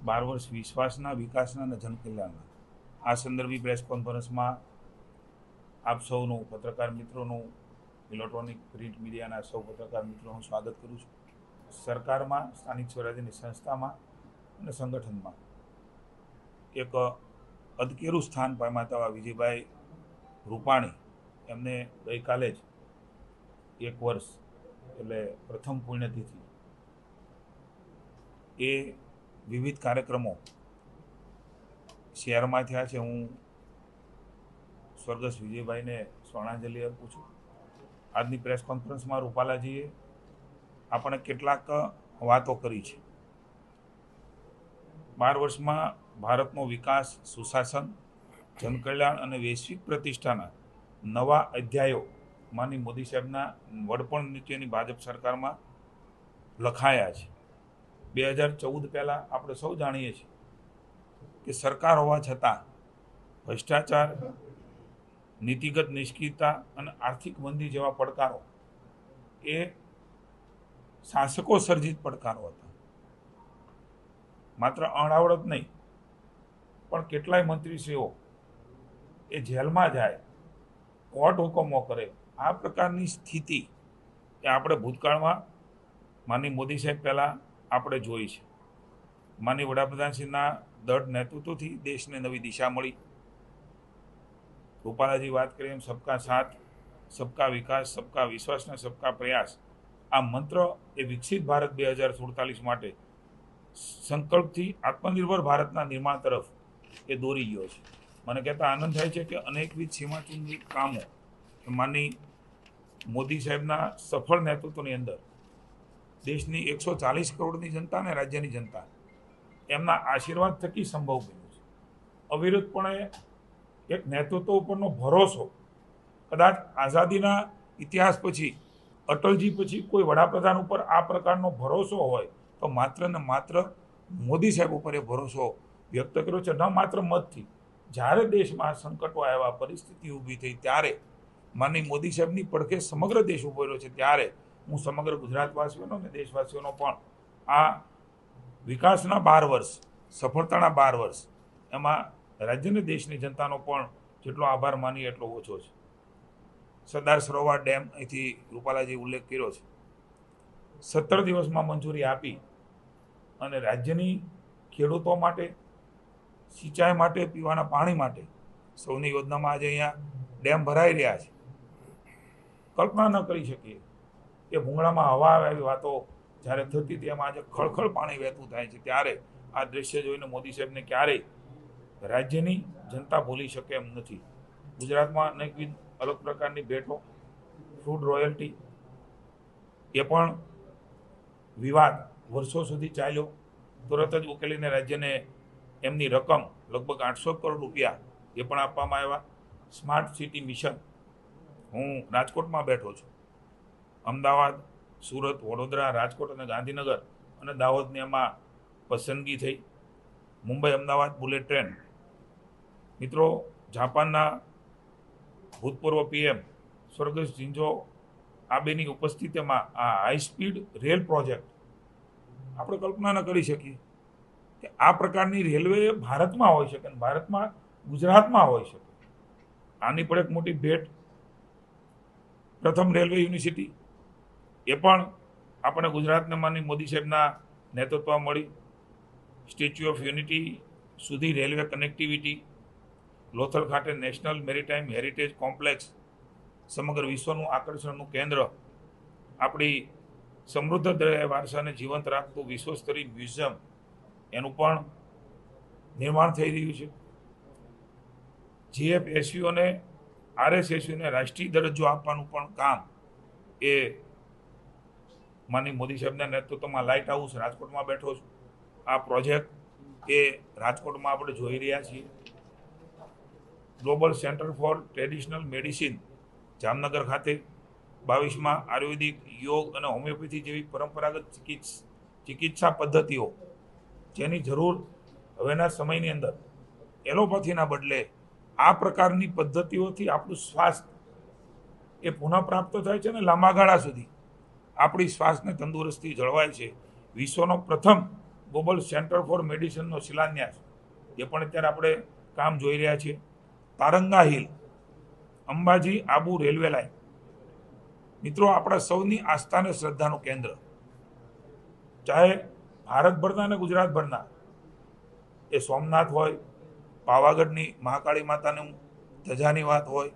12 વર્ષ વિશ્વાસના, વિકાસના અને જનકલ્યાણના આ સંદર્ભી પ્રેસ કોન્ફરન્સમાં આપ સૌનું, પત્રકાર મિત્રોનું, ઇલેક્ટ્રોનિક પ્રિન્ટ મીડિયાના સૌ પત્રકાર મિત્રોનું સ્વાગત કરું છું. સરકારમાં, સ્થાનિક સ્વરાજ્યની સંસ્થામાં અને સંગઠનમાં એક અદકેરું સ્થાન પામ્યા તેવા વિજયભાઈ રૂપાણી એમને ગઈકાલે જ 1 વર્ષ એટલે પ્રથમ પુણ્યતિથિ એ વિવિધ કાર્યક્રમો શહેરમાં થયા છે. હું સ્વર્ગસ્થ વિજયભાઈને શ્રદ્ધાંજલિ અર્પું છું. આજની પ્રેસ કોન્ફરન્સમાં રૂપાલાજીએ આપણે કેટલાક વાતો કરી છે. 12 વર્ષમાં ભારતનો વિકાસ, સુશાસન, જનકલ્યાણ અને વૈશ્વિક પ્રતિષ્ઠાના નવા અધ્યાયો માની મોદી સાહેબના વડપણ નીચેની ભાજપ સરકારમાં લખાયા છે. 2014 પહેલાં આપણે સૌ જાણીએ છીએ કે સરકાર હોવા છતાં ભ્રષ્ટાચાર, નીતિગત નિષ્ક્રિયતા અને આર્થિક મંદી જેવા પડકારો એ શાસકો સર્જિત પડકારો હતા. માત્ર અણાવડત નહીં, પણ કેટલાય મંત્રીશ્રીઓ એ જેલમાં જાય, કોર્ટ હુકમો કરે, આ પ્રકારની સ્થિતિ એ આપણે ભૂતકાળમાં માનની મોદી સાહેબ પહેલાં આપણે જોઈ છે. માનની વડાપ્રધાનશ્રીના દૃઢ નેતૃત્વથી દેશને નવી દિશા મળી. રૂપાલાજી વાત કરીએ એમ સબકા સાથ, સબકા વિકાસ, સબકા વિશ્વાસ અને સબકા પ્રયાસ આ મંત્ર એ વિકસિત ભારત 2047 માટે સંકલ્પથી આત્મનિર્ભર ભારતના નિર્માણ તરફ એ દોરી ગયો છે. મને કહેતા આનંદ થાય છે કે અનેકવિધ સીમાચુંબી કામો માનની મોદી સાહેબના સફળ નેતૃત્વની અંદર દેશની 140 કરોડની જનતા અને રાજ્યની જનતા એમના આશીર્વાદ થકી સંભવ બન્યું છે. અવિરતપણે એક નેતૃત્વ ઉપરનો ભરોસો, કદાચ આઝાદીના ઇતિહાસ પછી, અટલજી પછી કોઈ વડાપ્રધાન ઉપર આ પ્રકારનો ભરોસો હોય તો માત્ર ને માત્ર મોદી સાહેબ ઉપર એ ભરોસો વ્યક્ત કર્યો છે. ન માત્ર મતથી, જ્યારે દેશમાં સંકટો આવ્યા, પરિસ્થિતિ ઊભી થઈ, ત્યારે માનની મોદી સાહેબની પડખે સમગ્ર દેશ ઊભો રહ્યો છે. ત્યારે હું સમગ્ર ગુજરાતવાસીઓનો અને દેશવાસીઓનો પણ આ વિકાસના 12 વર્ષ, સફળતાના 12 વર્ષ, એમાં રાજ્યને દેશની જનતાનો પણ જેટલો આભાર માનીએ એટલો ઓછો છે. સરદાર સરોવર ડેમ અહીંથી રૂપાલાજી ઉલ્લેખ કર્યો છે. 17 દિવસમાં મંજૂરી આપી અને રાજ્યની ખેડૂતો માટે, સિંચાઈ માટે, પીવાના પાણી માટે સૌની યોજનામાં આજે અહીંયા ડેમ ભરાઈ રહ્યા છે. કલ્પના ન કરી શકીએ કે ભૂંગળામાં હવા આવે એવી વાતો જ્યારે થતી હતી, એમાં આજે ખળખળ પાણી વહેતું થાય છે. ત્યારે આ દ્રશ્ય જોઈને મોદી સાહેબને ક્યારેય રાજ્યની જનતા ભૂલી શકે એમ નથી. ગુજરાતમાં અનેકવિધ અલગ પ્રકારની ભેટો, ફૂડ રોયલ્ટી એ પણ વિવાદ વર્ષો સુધી ચાલ્યો, તરત જ ઉકેલીને રાજ્યને એમની રકમ લગભગ 800 કરોડ રૂપિયા એ પણ આપવામાં આવ્યા. સ્માર્ટ સિટી મિશન, હું રાજકોટમાં બેઠો છું, અમદાવાદ, સુરત, વડોદરા, રાજકોટ અને ગાંધીનગર અને દાહોદની એમાં પસંદગી થઈ. મુંબઈ અમદાવાદ બુલેટ ટ્રેન, મિત્રો, જાપાનના ભૂતપૂર્વ PM સ્વર્ગસ્થ શિન્ઝો આબેની ઉપસ્થિતિમાં આ હાઈ સ્પીડ રેલ પ્રોજેક્ટ આપણે કલ્પના ન કરી શકીએ કે આ પ્રકારની રેલવે ભારતમાં હોઈ શકે, ભારતમાં ગુજરાતમાં હોઈ શકે. આની પણ એક મોટી ભેટ પ્રથમ રેલવે યુનિવર્સિટી એ પણ આપણે ગુજરાતને માની મોદી સાહેબના નેતૃત્વમાં મળી. સ્ટેચ્યુ ઓફ યુનિટી સુધી રેલવે કનેક્ટિવિટી, લોથલ ખાતે નેશનલ મેરીટાઈમ હેરિટેજ કોમ્પ્લેક્સ, સમગ્ર વિશ્વનું આકર્ષણનું કેન્દ્ર, આપણી સમૃદ્ધ દરિયાઈ વારસાને જીવંત રાખતું વિશ્વસ્તરીય મ્યુઝિયમ એનું પણ નિર્માણ થઈ રહ્યું છે. GFSU અને RSSUને રાષ્ટ્રીય દરજ્જો આપવાનું પણ કામ એ માની મોદી સાહેબના નેતૃત્વમાં લાઇટ હાઉસ રાજકોટમાં બેઠો છું. આ પ્રોજેક્ટ એ રાજકોટમાં આપણે જોઈ રહ્યા છીએ. Global centre for traditional medicine Jamnagar ખાતે 22માં આયુર્વેદિક, યોગ અને હોમિયોપેથી જેવી પરંપરાગત ચિકિત્સા પદ્ધતિઓ જેની જરૂર હવેના સમયની અંદર એલોપેથીના બદલે આ પ્રકારની પદ્ધતિઓથી આપણું સ્વાસ્થ્ય એ પુનઃપ્રાપ્ત થાય છે અને લાંબા ગાળા સુધી આપણી શ્વાસને તંદુરસ્તી જળવાય છે. વિશ્વનો પ્રથમ ગ્લોબલ સેન્ટર ફોર મેડિસિનનો શિલાન્યાસ એ પણ અત્યારે આપણે કામ જોઈ રહ્યા છીએ. Taranga hill, Ambaji Abu railway line, મિત્રો આપણા સૌની આસ્થા અને શ્રદ્ધાનું કેન્દ્ર, ચાહે ભારતભરના અને ગુજરાતભરના, એ સોમનાથ હોય, પાવાગઢની મહાકાળી માતાનું ધજાની વાત હોય,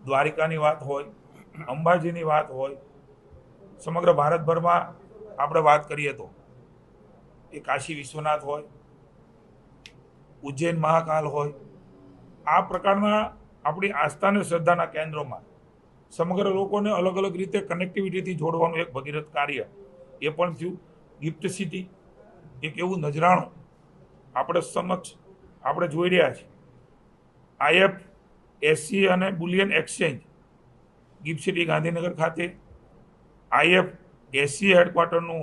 દ્વારિકાની વાત હોય, અંબાજીની વાત હોય, સમગ્ર ભારતભરમાં આપણે વાત કરીએ તો એ કાશી વિશ્વનાથ હોય, ઉજ્જૈન મહાકાલ હોય, આ પ્રકારના આપણી આસ્થા અને શ્રદ્ધાના કેન્દ્રોમાં સમગ્ર લોકોને અલગ અલગ રીતે કનેક્ટિવિટીથી જોડવાનું એક ભગીરથ કાર્ય એ પણ થયું. ગિફ્ટ સિટી એક એવું નજરાણું આપણે સમક્ષ આપણે જોઈ રહ્યા છીએ. IFSC અને Boolean exchange gift city Gandhinagar ખાતે IFSC હેડક્વાર્ટરનું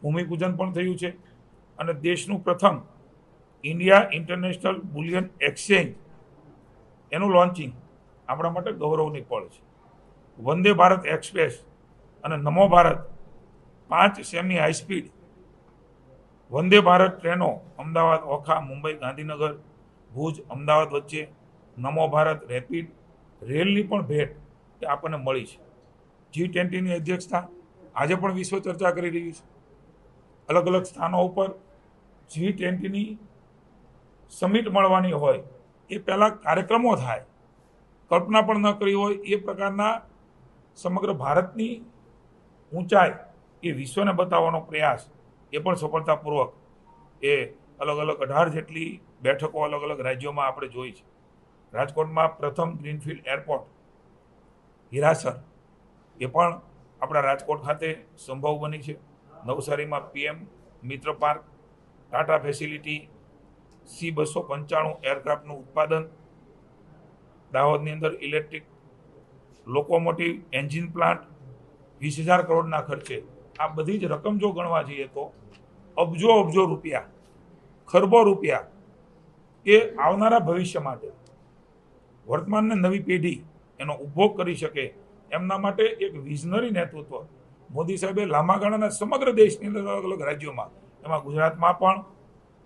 ભૂમિપૂજન પણ થયું છે અને દેશનું પ્રથમ ઇન્ડિયા ઇન્ટરનેશનલ બુલિયન એક્સચેન્જ એનું લોન્ચિંગ આપણા માટે ગૌરવની પળ છે. વંદે ભારત એક્સપ્રેસ અને નમો ભારત 5 સેમી હાઈસ્પીડ વંદે ભારત ટ્રેનો અમદાવાદ, ઓખા, મુંબઈ, ગાંધીનગર, ભુજ, અમદાવાદ વચ્ચે નમો ભારત રેપિડ રેલની પણ ભેટ એ આપણને મળી છે. G20ની અધ્યક્ષતા આજે પણ વિશ્વ ચર્ચા કરી રહ્યું છે. અલગ અલગ સ્થાનો ઉપર G20ની સમિટ મળવાની હોય એ પહેલાં કાર્યક્રમો થાય, કલ્પના પણ ન કરી હોય એ પ્રકારના સમગ્ર ભારતની ઊંચાઈ એ વિશ્વને બતાવવાનો પ્રયાસ એ પણ સફળતાપૂર્વક એ અલગ અલગ 18 જેટલી બેઠકો અલગ અલગ રાજ્યોમાં આપણે જોઈ છે. રાજકોટમાં પ્રથમ ગ્રીનફિલ્ડ એરપોર્ટ હીરાસર એ પણ આપણા રાજકોટ ખાતે સંભવ બની છે. નવસારીમાં PM મિત્ર પાર્ક, ટાટા ફેસિલિટી, C-295 એરક્રાફ્ટનું ઉત્પાદન, દાહોદની અંદર ઇલેક્ટ્રિક લોકોમોટિવ એન્જિન પ્લાન્ટ 20,000 કરોડના ખર્ચે. આ બધી જ રકમ જો ગણવા જઈએ તો અબજો અબજો રૂપિયા, ખરબો રૂપિયા એ આવનારા ભવિષ્ય માટે વર્તમાનને નવી પેઢી એનો ઉપભોગ કરી શકે એમના માટે એક વિઝનરી નેતૃત્વ મોદી સાહેબે લાંબા ગાળાના સમગ્ર દેશની અલગ અલગ રાજ્યોમાં, એમાં ગુજરાતમાં પણ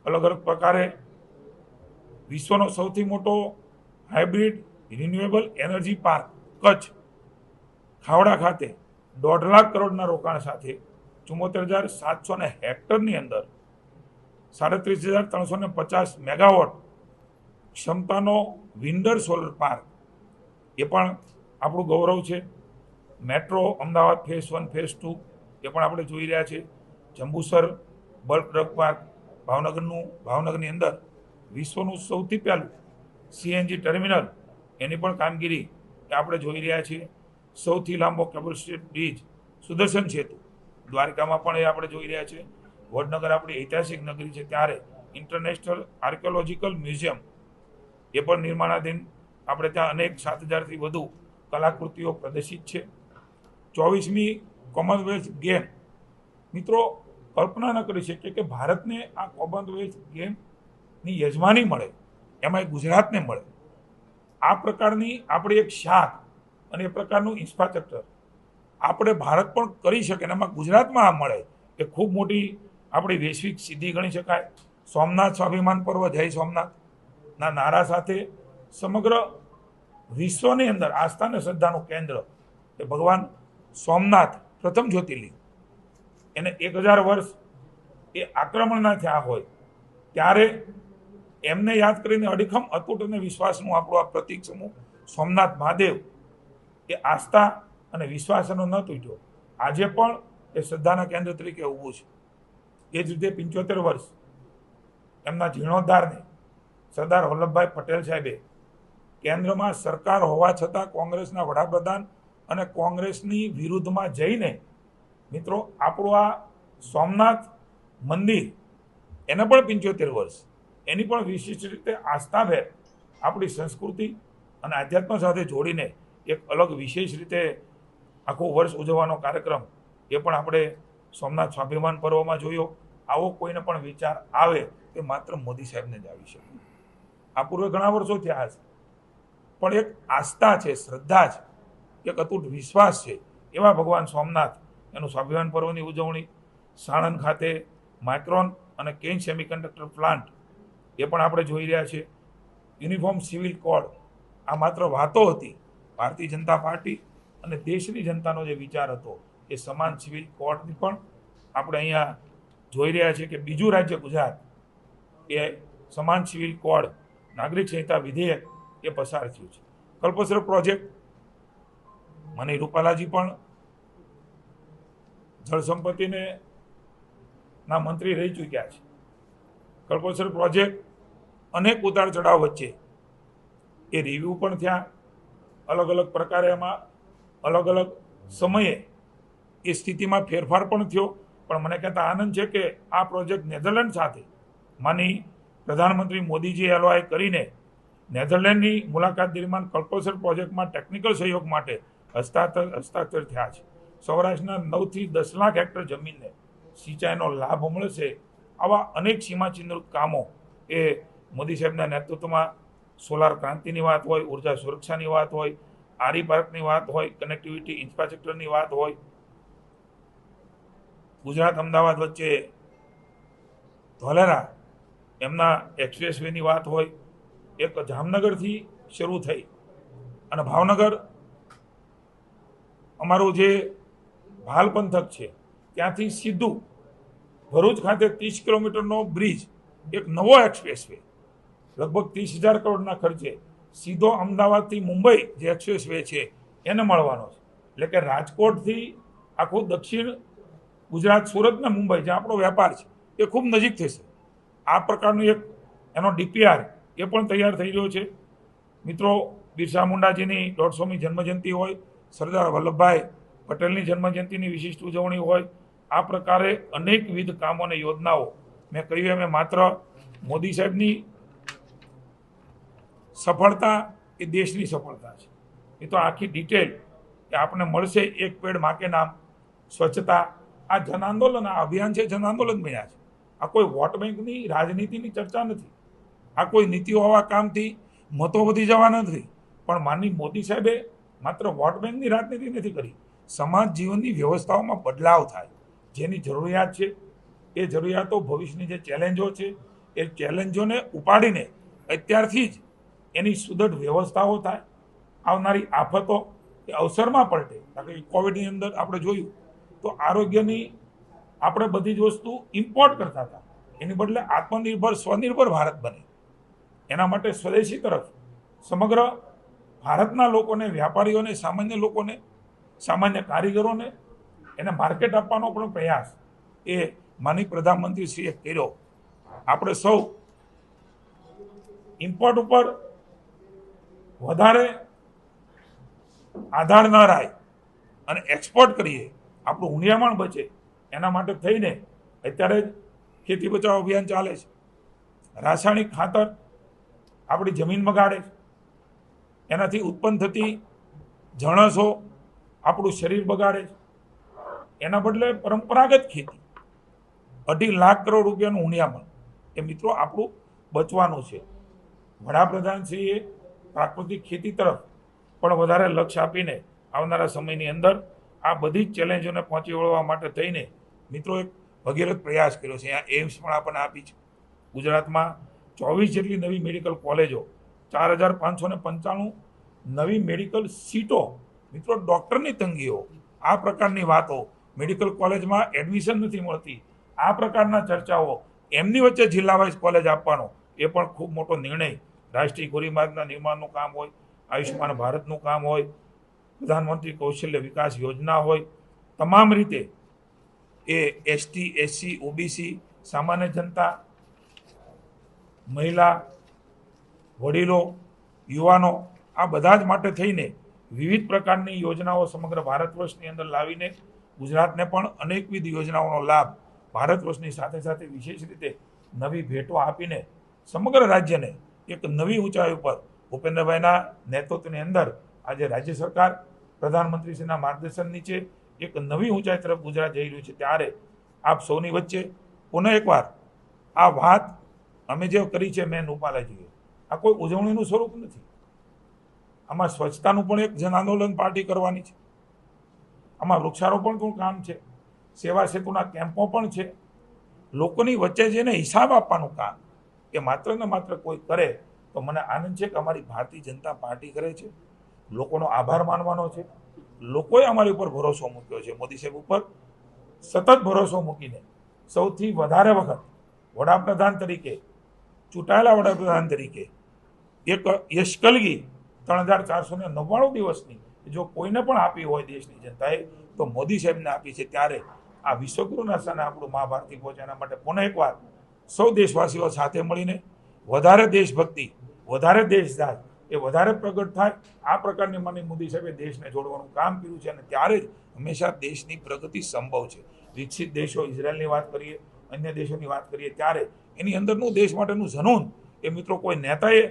અલગ અલગ પ્રકારે વિશ્વનો સૌથી મોટો hybrid renewable energy park Kutch Khavda ખાતે 1.5 લાખ કરોડના રોકાણ સાથે 74,700 હેક્ટરની અંદર 37,350 મેગાવોટ ક્ષમતાનો વિન્ડર સોલર પાર્ક એ પણ આપણું ગૌરવ છે. મેટ્રો અમદાવાદ ફેઝ 1 ફેઝ 2 એ પણ આપણે જોઈ રહ્યા છીએ. જંબુસર બલ્ક ડ્રગ પાર્ક ભાવનગરની અંદર વિશ્વનું સૌથી પહેલું CNG ટર્મિનલ એની પણ કામગીરી એ આપણે જોઈ રહ્યા છીએ. સૌથી લાંબો cable state bridge Sudarshan Setu દ્વારકામાં પણ એ આપણે જોઈ રહ્યા છીએ. વડનગર આપણી ઐતિહાસિક નગરી છે ત્યારે ઇન્ટરનેશનલ આર્કિયોલોજીકલ મ્યુઝિયમ એ પણ નિર્માણાધીન, આપણે ત્યાં અનેક 7,000થી વધુ કલાકૃતિઓ પ્રદર્શિત છે. 24મી કોમનવેલ્થ ગેમ, મિત્રો કલ્પના ન કરી શકીએ કે ભારતને આ કોમનવેલ્થ ગેમની યજમાની મળે, એમાં ગુજરાતને મળે. આ પ્રકારની આપણી એક શાખ અને એ પ્રકારનું ઇન્ફ્રાસ્ટ્રક્ચર આપણે ભારત પણ કરી શકે અને એમાં ગુજરાતમાં આ મળે એ ખૂબ મોટી આપણી વૈશ્વિક સિદ્ધિ ગણી શકાય. સોમનાથ સ્વાભિમાન પર્વ જય સોમનાથના નારા સાથે સમગ્ર વિશ્વની અંદર આસ્થા અને શ્રદ્ધાનું કેન્દ્ર એ ભગવાન સોમનાથ પ્રથમ જ્યોતિર્લિંગ, એને 1000 વર્ષ એ આક્રમણના થયા હોય ત્યારે એમને યાદ કરીને અડીખમ અતૂટ અને વિશ્વાસનું આપણું આ પ્રતીક સમૂહ સોમનાથ મહાદેવ એ આસ્થા અને વિશ્વાસનો ન તૂટ્યો, આજે પણ એ શ્રદ્ધાના કેન્દ્ર તરીકે ઊભું છે. એ જ રીતે 75 વર્ષ એમના જીર્ણોદ્ધારને સરદાર વલ્લભભાઈ પટેલ સાહેબે કેન્દ્રમાં સરકાર હોવા છતાં કોંગ્રેસના વડાપ્રધાન અને કોંગ્રેસની વિરુદ્ધમાં જઈને મિત્રો આપણું આ સોમનાથ મંદિર એને પણ 75 વર્ષ એની પણ વિશિષ્ટ રીતે આસ્થાભેર આપણી સંસ્કૃતિ અને આધ્યાત્મ સાથે જોડીને એક અલગ વિશેષ રીતે આખું વર્ષ ઉજવવાનો કાર્યક્રમ એ પણ આપણે સોમનાથ સ્વાભિમાન પર્વમાં જોયો. આવો કોઈને પણ વિચાર આવે તે માત્ર મોદી સાહેબને જ આવી શકે. આ પૂર્વે ઘણા વર્ષો થયા છે પણ એક આસ્થા છે, શ્રદ્ધા છે, એક અતૂટ વિશ્વાસ છે એવા ભગવાન સોમનાથ એનું સ્વાભિમાન પર્વની ઉજવણી સાણંદ ખાતે માઇક્રોન અને કેન સેમિકન્ડક્ટર પ્લાન્ટ એ પણ આપણે જોઈ રહ્યા છીએ. યુનિફોર્મ સિવિલ કોડ આ માત્ર વાતો હતી. ભારતીય જનતા પાર્ટી અને દેશની જનતાનો જે વિચાર હતો એ સમાન સિવિલ કોડની પણ આપણે અહીંયા જોઈ રહ્યા છીએ કે બીજું રાજ્ય ગુજરાત એ સમાન સિવિલ કોડ નાગરિક સંહિતા વિધેયક એ પસાર થયું છે. કલ્પસર પ્રોજેક્ટ મને રૂપાલાજી પણ જળ સંપત્તિને ના મંત્રી રહી ચૂક્યા છે. કલ્પસર પ્રોજેક્ટ અનેક ઉતાર ચઢાવ વચ્ચે એ રિવ્યૂ પણ થયા, અલગ અલગ પ્રકારે એમાં અલગ અલગ સમયે એ સ્થિતિમાં ફેરફાર પણ થયો. પણ મને કહેતા આનંદ છે કે આ પ્રોજેક્ટ નેધરલેન્ડ સાથે માની પ્રધાનમંત્રી મોદીજીએ એલઓઆઈ કરીને નેધરલેન્ડની મુલાકાત દરમિયાન કલ્પસર પ્રોજેક્ટમાં ટેકનિકલ સહયોગ માટે હસ્તાક્ષર થયા છે. સૌરાષ્ટ્રના 9 થી 10 લાખ હેક્ટર જમીનને સિંચાઈનો લાભ મળશે. આવા અનેક સીમાચિહ્નિત કામો એ મોદી સાહેબના નેતૃત્વમાં સોલાર ક્રાંતિની વાત હોય, ઉર્જા સુરક્ષાની વાત હોય, આરી પાર્કની વાત હોય, કનેક્ટિવિટી ઇન્ફ્રાસ્ટ્રક્ચરની વાત હોય, ગુજરાત અમદાવાદ વચ્ચે ધોલેરા એમના એક્સપ્રેસ વેની વાત હોય, એક જામનગરથી શરૂ થઈ અને ભાવનગર અમારું જે ભાલ પંથક છે ત્યાંથી સીધું ભરૂચ ખાતે 30 કિલોમીટરનો બ્રિજ, એક નવો એક્સપ્રેસ વે લગભગ 30,000 કરોડના ખર્ચે સીધો અમદાવાદથી મુંબઈ જે એક્સપ્રેસ વે છે એને મળવાનો છે. એટલે કે રાજકોટથી આખું દક્ષિણ ગુજરાત, સુરત ને મુંબઈ જે આપણો વેપાર છે એ ખૂબ નજીક થશે. આ પ્રકારનું એક એનો ડીપીઆર એ પણ તૈયાર થઈ રહ્યો છે. મિત્રો, બિરસા મુંડાજીની 150મી જન્મજયંતિ હોય, સરદાર વલ્લભભાઈ પટેલની જન્મજયંતિની વિશિષ્ટ ઉજવણી હોય, આ પ્રકારે અનેકવિધ કામો અને યોજનાઓ મેં કહ્યું એમ માત્ર મોદી સાહેબની સફળતા એ દેશની સફળતા છે. એ તો આખી ડિટેલ કે આપણને મળશે. એક પેડ માં કે નામ, સ્વચ્છતા, આ જન આંદોલન, આ અભિયાન છે જન આંદોલન બન્યા છે. આ કોઈ વોટ બેંકની રાજનીતિની ચર્ચા નથી. આ કોઈ નીતિઓ આવા કામથી મતો વધી જવા નથી. પણ માનનીય મોદી સાહેબે માત્ર વોટ બેંકની રાજનીતિ નથી કરી. સમાજ જીવનની વ્યવસ્થાઓમાં બદલાવ થાય, જેની જરૂરિયાત છે એ જરૂરિયાતો, ભવિષ્યની જે ચેલેન્જો છે એ ચેલેન્જોને ઉપાડીને અત્યારથી જ એની સુદૃઢ વ્યવસ્થાઓ થાય. આવનારી આફતો એ અવસરમાં પલટે. કારણ કે કોવિડની અંદર આપણે જોયું તો આરોગ્યની આપણે બધી જ વસ્તુ ઇમ્પોર્ટ કરતા હતા, એની બદલે આત્મનિર્ભર સ્વનિર્ભર ભારત બને એના માટે સ્વદેશી તરફ સમગ્ર ભારતના લોકોને, વ્યાપારીઓને, સામાન્ય લોકોને, સામાન્ય કારીગરોને એને માર્કેટ આપવાનો પણ પ્રયાસ એ માનનીય પ્રધાનમંત્રીશ્રીએ કર્યો. આપણે સૌ ઇમ્પોર્ટ ઉપર વધારે આધાર ન રાય અને એક્સપોર્ટ કરીએ, આપણું હુંડિયામણ બચે, એના માટે થઈને અત્યારે જ ખેતી બચાવ અભિયાન ચાલે છે. રાસાયણિક ખાતર આપણી જમીન બગાડે છે, એનાથી ઉત્પન્ન થતી જણસો આપણું શરીર બગાડે છે. એના બદલે પરંપરાગત ખેતી, 2.5 લાખ કરોડ રૂપિયાનું હુંડિયામણ એ મિત્રો આપણું બચવાનું છે. વડાપ્રધાનશ્રીએ પ્રાકૃતિક ખેતી તરફ પણ વધારે લક્ષ્ય આપીને આવનારા સમયની અંદર આ બધી જ ચેલેન્જોને પહોંચી વળવા માટે થઈને મિત્રો એક ભગીરથ પ્રયાસ કર્યો છે. અહીંયા એમ્સ પણ આપણને આપી છે. ગુજરાતમાં 24 જેટલી નવી મેડિકલ કોલેજો, 4,595 નવી મેડિકલ સીટો. મિત્રો, ડૉક્ટરની તંગીઓ, આ પ્રકારની વાતો, મેડિકલ કોલેજમાં એડમિશન નથી મળતી, આ પ્રકારના ચર્ચાઓ, એમની વચ્ચે જિલ્લા વાઇઝ કોલેજ આપવાનો એ પણ ખૂબ મોટો નિર્ણય. રાષ્ટ્રીય ધોરીમાર્ગના નિર્માણનું કામ હોય, આયુષ્યમાન ભારતનું કામ હોય, પ્રધાનમંત્રી કૌશલ્ય વિકાસ યોજના હોય, તમામ રીતે એ એસટી, એસસી, ઓબીસી, સામાન્ય જનતા, મહિલા, વડીલો, યુવાનો, આ બધા જ માટે થઈને વિવિધ પ્રકારની યોજનાઓ સમગ્ર ભારત વર્ષની અંદર લાવીને ગુજરાતને પણ અનેકવિધ યોજનાઓનો લાભ ભારત વર્ષની સાથે સાથે વિશેષ રીતે નવી ભેટો આપીને સમગ્ર રાજ્યને એક નવી ઊંચાઈ ઉપર ભૂપેન્દ્રભાઈના નેતૃત્વની અંદર આજે રાજ્ય સરકાર પ્રધાનમંત્રીશ્રીના માર્ગદર્શન નીચે એક નવી ઊંચાઈ તરફ ગુજરાત જઈ રહ્યું છે. ત્યારે આપ સૌની વચ્ચે પુનઃ એકવાર આ વાત અમે જે કરી છે મેન રૂપાલાજીએ, આ કોઈ ઉજવણીનું સ્વરૂપ નથી. આમાં સ્વચ્છતાનું પણ એક જન આંદોલન પાર્ટી કરવાની છે. આમાં વૃક્ષારોપણનું કામ છે, સેવા સેતુના કેમ્પો પણ છે. લોકોની વચ્ચે જઈને હિસાબ આપવાનું કામ એ માત્ર ને માત્ર કોઈ કરે તો મને આનંદ છે કે અમારી ભારતીય જનતા પાર્ટી કરે છે. લોકોનો આભાર માનવાનો છે. લોકોએ અમારી ઉપર ભરોસો મૂક્યો છે. મોદી સાહેબ ઉપર સતત ભરોસો મૂકીને સૌથી વધારે વખત વડાપ્રધાન તરીકે ચૂંટાયેલા વડાપ્રધાન તરીકે એક યશકલગી 3499 દિવસની જો કોઈને પણ આપી હોય દેશની જનતાએ તો મોદી સાહેબને આપી છે. ત્યારે આ વિશ્વગુરુના સ્થાને આપણું મહાભારતી પહોંચવાના માટે પુનઃ એકવાર સૌ દેશવાસીઓ સાથે મળીને વધારે દેશભક્તિ, વધારે દેશદાજ એ વધારે પ્રગટ થાય. આ પ્રકારની માનનીય મોદી સાહેબે દેશને જોડવાનું કામ કર્યું છે અને ત્યારે જ હંમેશા દેશની પ્રગતિ સંભવ છે. વિકસિત દેશો, ઇઝરાયલની વાત કરીએ, અન્ય દેશોની વાત કરીએ, ત્યારે એની અંદરનું દેશ માટેનું જનૂન એ મિત્રો કોઈ નેતાએ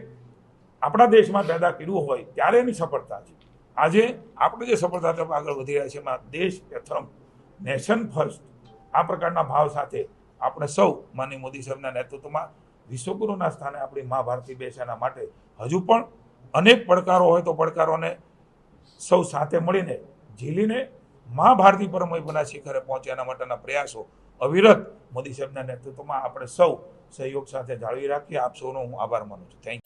આપણા દેશમાં પેદા કર્યું હોય ત્યારે એની સફળતા છે. આજે આપણે જે સફળતા તરફ આગળ વધી રહ્યા છે એમાં દેશ પ્રથમ, નેશન ફર્સ્ટ આ પ્રકારના ભાવ સાથે આપણે સૌ માનનીય મોદી સાહેબના નેતૃત્વમાં વિશ્વગુરુના સ્થાને આપણી મા ભારતી બેસાના માટે હજુ પણ અનેક પડકારો હોય તો પડકારોને સૌ સાથે મળીને ઝીલીને મા ભારતી પરમવૈભવના શિખરે પહોંચ્યાના માટેના પ્રયાસો અવિરત મોદી સાહેબના નેતૃત્વમાં આપણે સૌ સહયોગ સાથે જાળવી રાખીએ. આપ સૌનો હું આભાર માનું છું. Thank you.